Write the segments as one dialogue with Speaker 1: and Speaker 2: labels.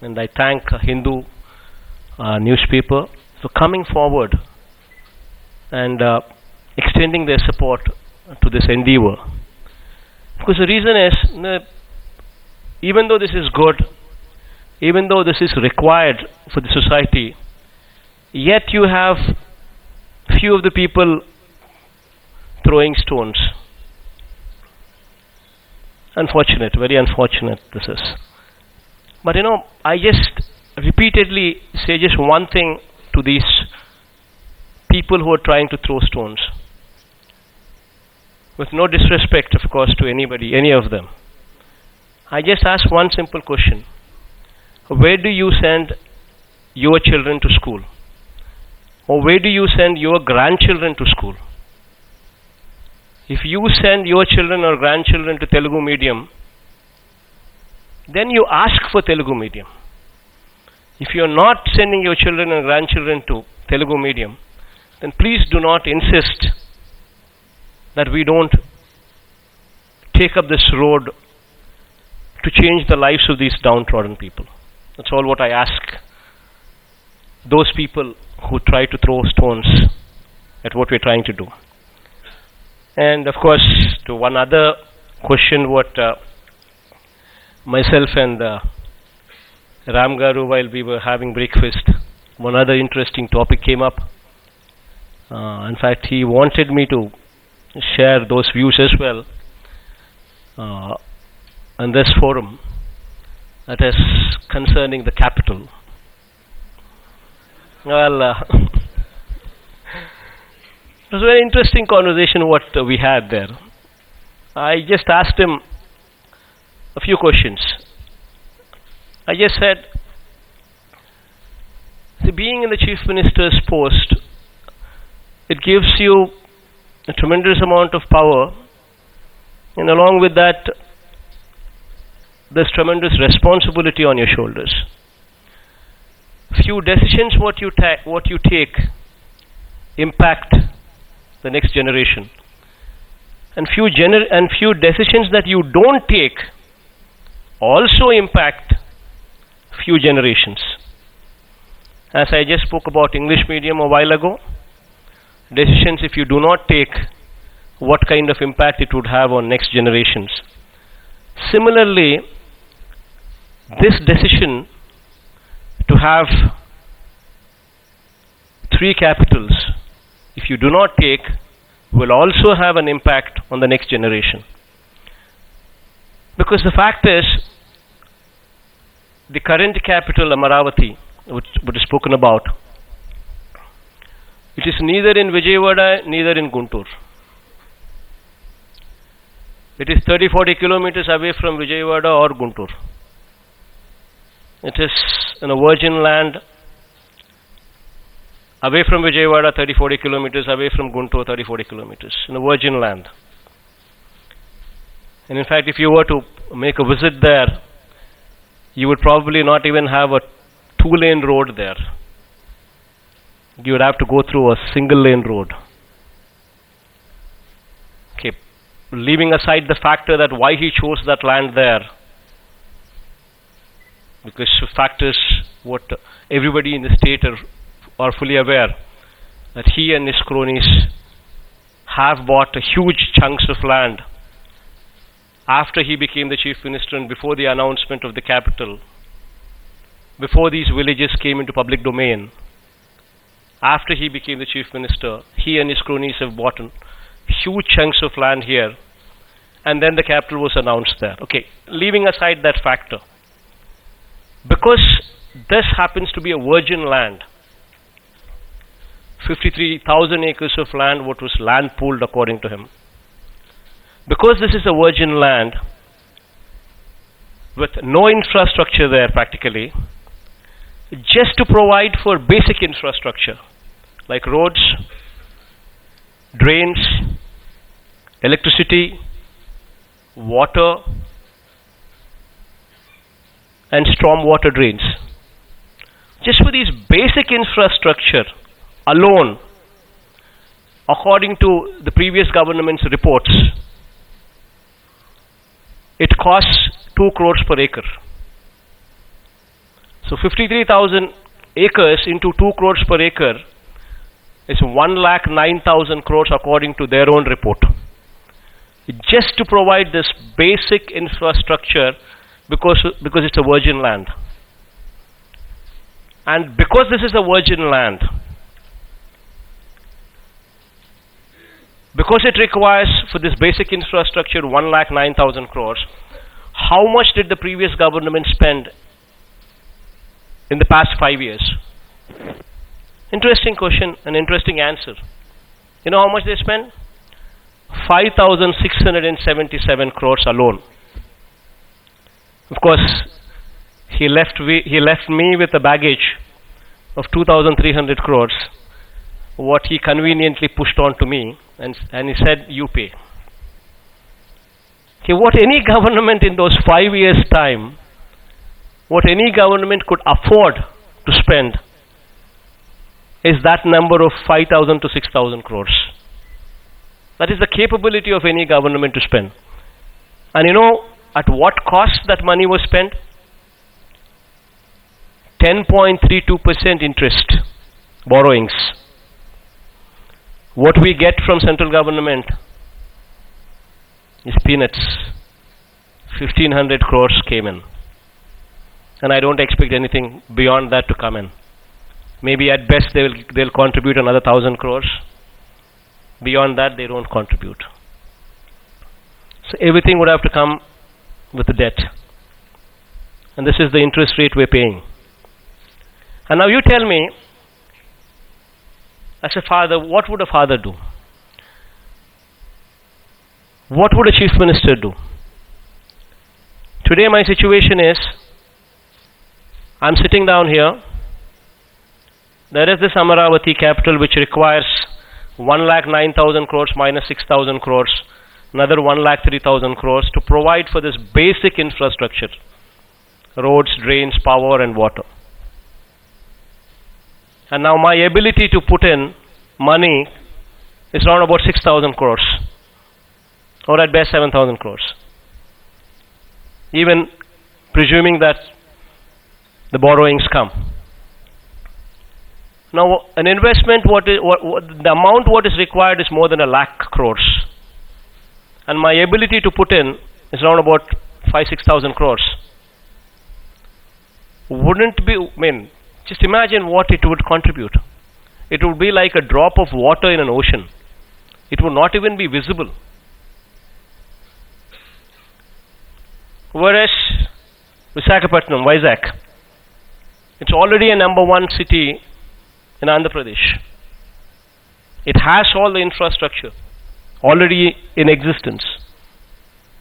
Speaker 1: and I thank Hindu newspaper for coming forward and extending their support to this endeavor. Because the reason is, even though this is good, even though this is required for the society, yet you have few of the people throwing stones. Unfortunate, very unfortunate this is. But I just repeatedly say just one thing to these people who are trying to throw stones. With no disrespect, of course, to anybody, any of them. I just ask one simple question. Where do you send your children to school? Or where do you send your grandchildren to school? If you send your children or grandchildren to Telugu medium, then you ask for Telugu medium. If you are not sending your children and grandchildren to Telugu medium, then please do not insist that we don't take up this road to change the lives of these downtrodden people. That's all what I ask those people who try to throw stones at what we're trying to do. And of course, to one other question what myself and Ram Garu, while we were having breakfast, one other interesting topic came up. In fact, he wanted me to share those views as well in this forum, that is concerning the capital. Well, it was a very interesting conversation what we had there. I just asked him a few questions. I just said, see, being in the Chief Minister's post, it gives you a tremendous amount of power, and along with that, there's tremendous responsibility on your shoulders. Few decisions what you take impact the next generation, and few decisions that you don't take also impact few generations. As I just spoke about English medium a while ago, decisions if you do not take, what kind of impact it would have on next generations. Similarly, this decision to have 3 capitals, if you do not take, will also have an impact on the next generation. Because the fact is, the current capital, Amaravati, which is spoken about, it is neither in Vijayawada, neither in Guntur. It is 30-40 kilometers away from Vijayawada or Guntur. It is in a virgin land, away from Vijayawada 30-40 kilometers, away from Guntur 30-40 kilometers, in a virgin land. And in fact, if you were to make a visit there, you would probably not even have a 2-lane road there. You would have to go through a single-lane road. Okay, leaving aside the factor that why he chose that land there, because the fact is what everybody in the state are fully aware, that he and his cronies have bought huge chunks of land after he became the Chief Minister and before the announcement of the capital, before these villages came into public domain. After he became the Chief Minister, he and his cronies have bought huge chunks of land here, and then the capital was announced there. Okay, leaving aside that factor, because this happens to be a virgin land, 53,000 acres of land, what was land pooled according to him. Because this is a virgin land with no infrastructure there practically, just to provide for basic infrastructure like roads, drains, electricity, water, and storm water drains. Just for these basic infrastructure alone, according to the previous government's reports, it costs 2 crores per acre. So 53,000 acres into 2 crores per acre is 1,09,000 crores according to their own report. Just to provide this basic infrastructure because it's a virgin land. And because this is a virgin land, because it requires for this basic infrastructure 1,09,000 crores, how much did the previous government spend in the past 5 years? Interesting question, an interesting answer. You know how much they spent? 5,677 crores alone. Of course, he left me with a baggage of 2,300 crores, what he conveniently pushed on to me, and he said, you pay. Okay, what any government in those 5 years' time, what any government could afford to spend is that number of 5,000 to 6,000 crores. That is the capability of any government to spend. And you know at what cost that money was spent? 10.32% interest borrowings. What we get from central government is peanuts. 1,500 crores came in. And I don't expect anything beyond that to come in. Maybe at best they'll contribute another 1,000 crores. Beyond that they don't contribute. So everything would have to come with the debt. And this is the interest rate we're paying. And now you tell me, as a father, what would a father do? What would a chief minister do? Today my situation is, I'm sitting down here. There is this Amaravati capital which requires 1,09,000 crores minus 6,000 crores, another 1,03,000 crores to provide for this basic infrastructure. Roads, drains, power and water. And now my ability to put in money is around about 6,000 crores. Or at best 7,000 crores. Even presuming that the borrowings come. Now an investment, the amount what is required is more than 1,00,000 crores. And my ability to put in is around about 5,000-6,000 crores. Wouldn't be, just imagine what it would contribute. It would be like a drop of water in an ocean. It would not even be visible. Whereas Visakhapatnam, Vizag, it's already a number 1 city in Andhra Pradesh. It has all the infrastructure already in existence.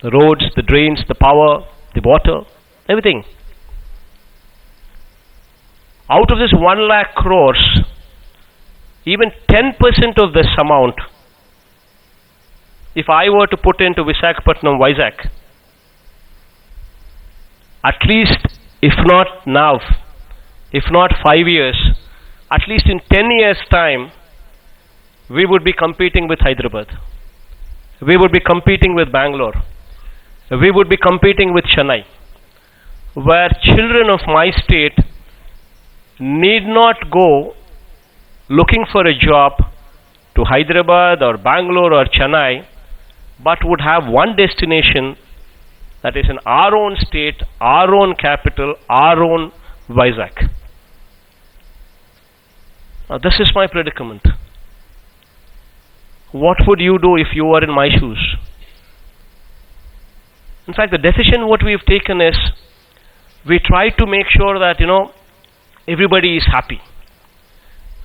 Speaker 1: The roads, the drains, the power, the water, everything. Out of this 1,00,000 crores, even 10% of this amount, if I were to put into Visakhapatnam, Vizag, at least, if not now, if not 5 years, at least in 10 years' time, we would be competing with Hyderabad. We would be competing with Bangalore. We would be competing with Chennai, where children of my state need not go looking for a job to Hyderabad or Bangalore or Chennai, but would have one destination, that is in our own state, our own capital, our own Vizag. Now this is my predicament. What would you do if you were in my shoes? In fact, the decision what we've taken is, we try to make sure that, everybody is happy.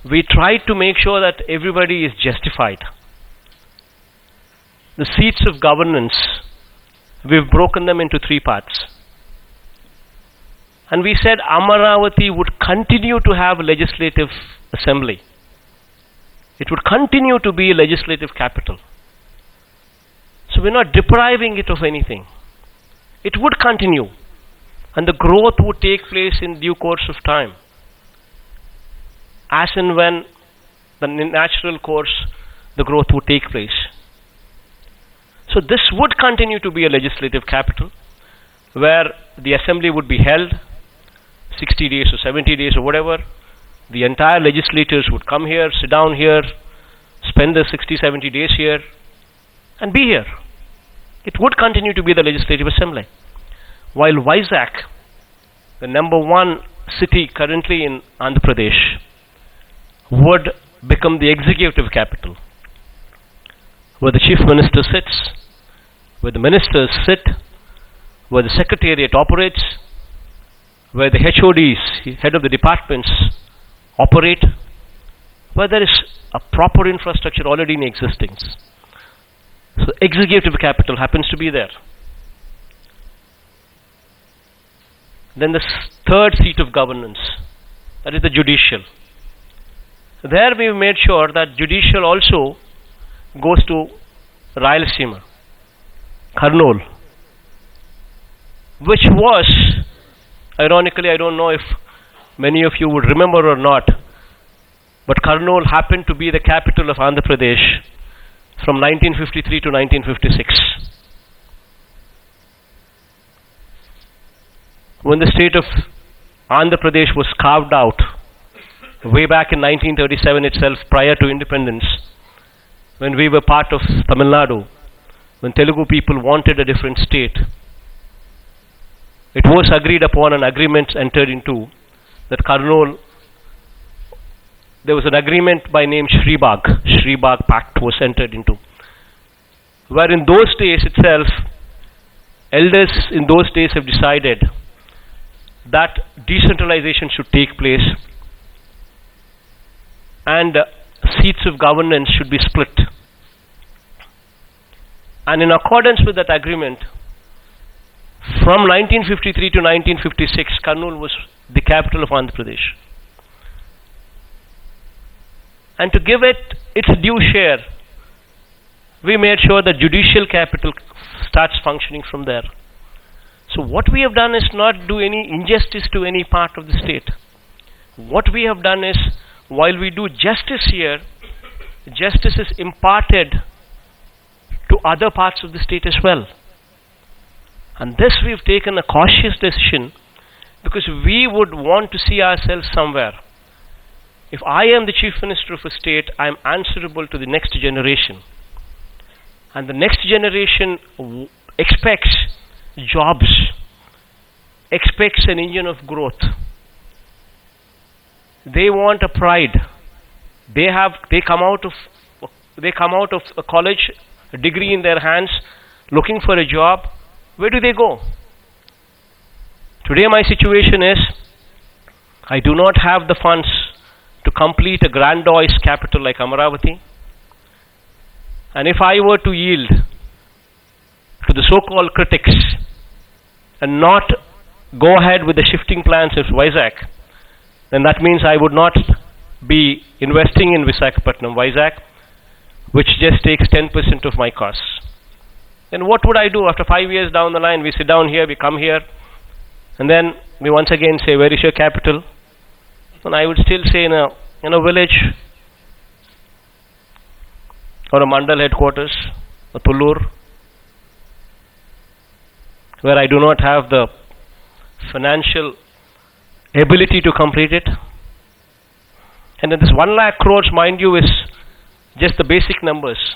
Speaker 1: We try to make sure that everybody is justified. The seats of governance, we've broken them into 3 parts. And we said Amaravati would continue to have legislative assembly. It would continue to be a legislative capital. So we're not depriving it of anything. It would continue. And the growth would take place in due course of time. As and when the natural course, the growth would take place. So this would continue to be a legislative capital, where the assembly would be held, 60 days or 70 days or whatever, the entire legislators would come here, sit down here, spend the 60, 70 days here, and be here. It would continue to be the Legislative Assembly. While Vizag, the number one city currently in Andhra Pradesh, would become the executive capital, where the Chief Minister sits, where the ministers sit, where the Secretariat operates, where the HODs, head of the departments, operate, where there is a proper infrastructure already in existence. So executive capital happens to be there. Then the third seat of governance, that is the judicial. There we made sure that judicial also goes to Rayalaseema, Kurnool, which was, ironically, I don't know if many of you would remember or not, but Kurnool happened to be the capital of Andhra Pradesh from 1953 to 1956. When the state of Andhra Pradesh was carved out, way back in 1937 itself, prior to independence, when we were part of Tamil Nadu, when Telugu people wanted a different state, it was agreed upon and agreements entered into that Kurnool, there was an agreement by name Shribag Pact was entered into, where in those days itself, elders in those days have decided that decentralization should take place and seats of governance should be split. And in accordance with that agreement, from 1953 to 1956, Kurnool was the capital of Andhra Pradesh. And to give it its due share, we made sure that judicial capital starts functioning from there. So what we have done is not do any injustice to any part of the state. What we have done is, while we do justice here, justice is imparted to other parts of the state as well. And this we've taken a cautious decision because we would want to see ourselves somewhere. If I am the Chief Minister of a state, I am answerable to the next generation. And the next generation expects jobs, expects an engine of growth. They want a pride. They come out of a college, a degree in their hands, looking for a job. Where do they go? Today my situation is, I do not have the funds to complete a grandiose capital like Amaravati. And if I were to yield to the so-called critics and not go ahead with the shifting plans of Vizag, then that means I would not be investing in Visakhapatnam, Vizag, which just takes 10% of my costs. Then what would I do after 5 years down the line? We sit down here, we come here, and then we once again say, where is your capital? And I would still say in a village or a mandal headquarters, a Tullur, where I do not have the financial ability to complete it. And then this 1 lakh crores, mind you, is just the basic numbers.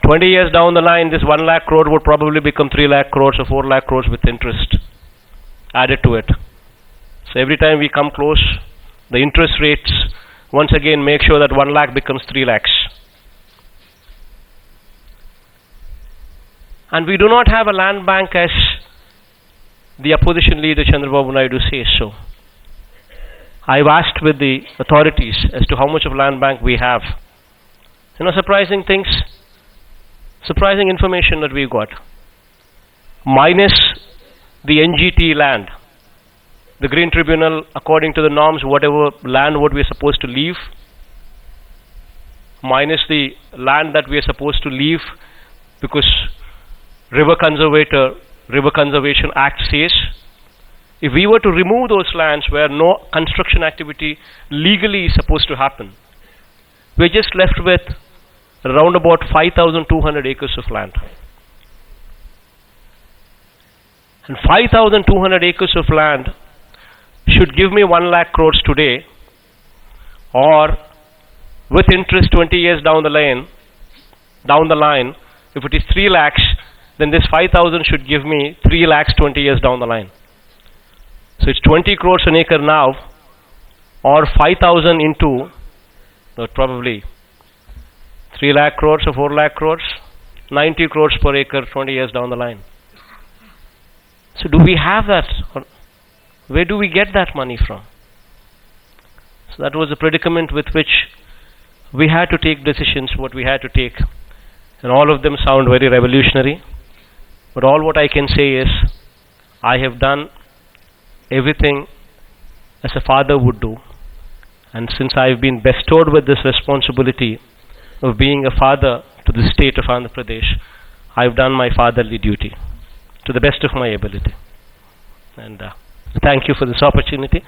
Speaker 1: 20 years down the line, this 1 lakh crore would probably become 3 lakh crores or 4 lakh crores with interest added to it. So every time we come close, the interest rates once again make sure that 1 lakh becomes 3 lakhs. And we do not have a land bank as the opposition leader Chandrababu Naidu says so. I've asked with the authorities as to how much of land bank we have. Surprising things, surprising information that we got. Minus the NGT land, the Green Tribunal, according to the norms, whatever land what we are supposed to leave, minus the land that we are supposed to leave because River Conservation Act says, if we were to remove those lands where no construction activity legally is supposed to happen, we're just left with around about 5,200 acres of land. And 5,200 acres of land should give me 1 lakh crores today, or with interest 20 years down the line, if it is 3 lakhs, then this 5,000 should give me 3 lakhs 20 years down the line. So it's 20 crores an acre now, or 5,000 into probably 3 lakh crores or 4 lakh crores, 90 crores per acre 20 years down the line. So do we have that? Or where do we get that money from? So that was the predicament with which we had to take decisions, what we had to take. And all of them sound very revolutionary. But all what I can say is, I have done everything as a father would do. And since I have been bestowed with this responsibility of being a father to the state of Andhra Pradesh, I have done my fatherly duty to the best of my ability. And thank you for this opportunity.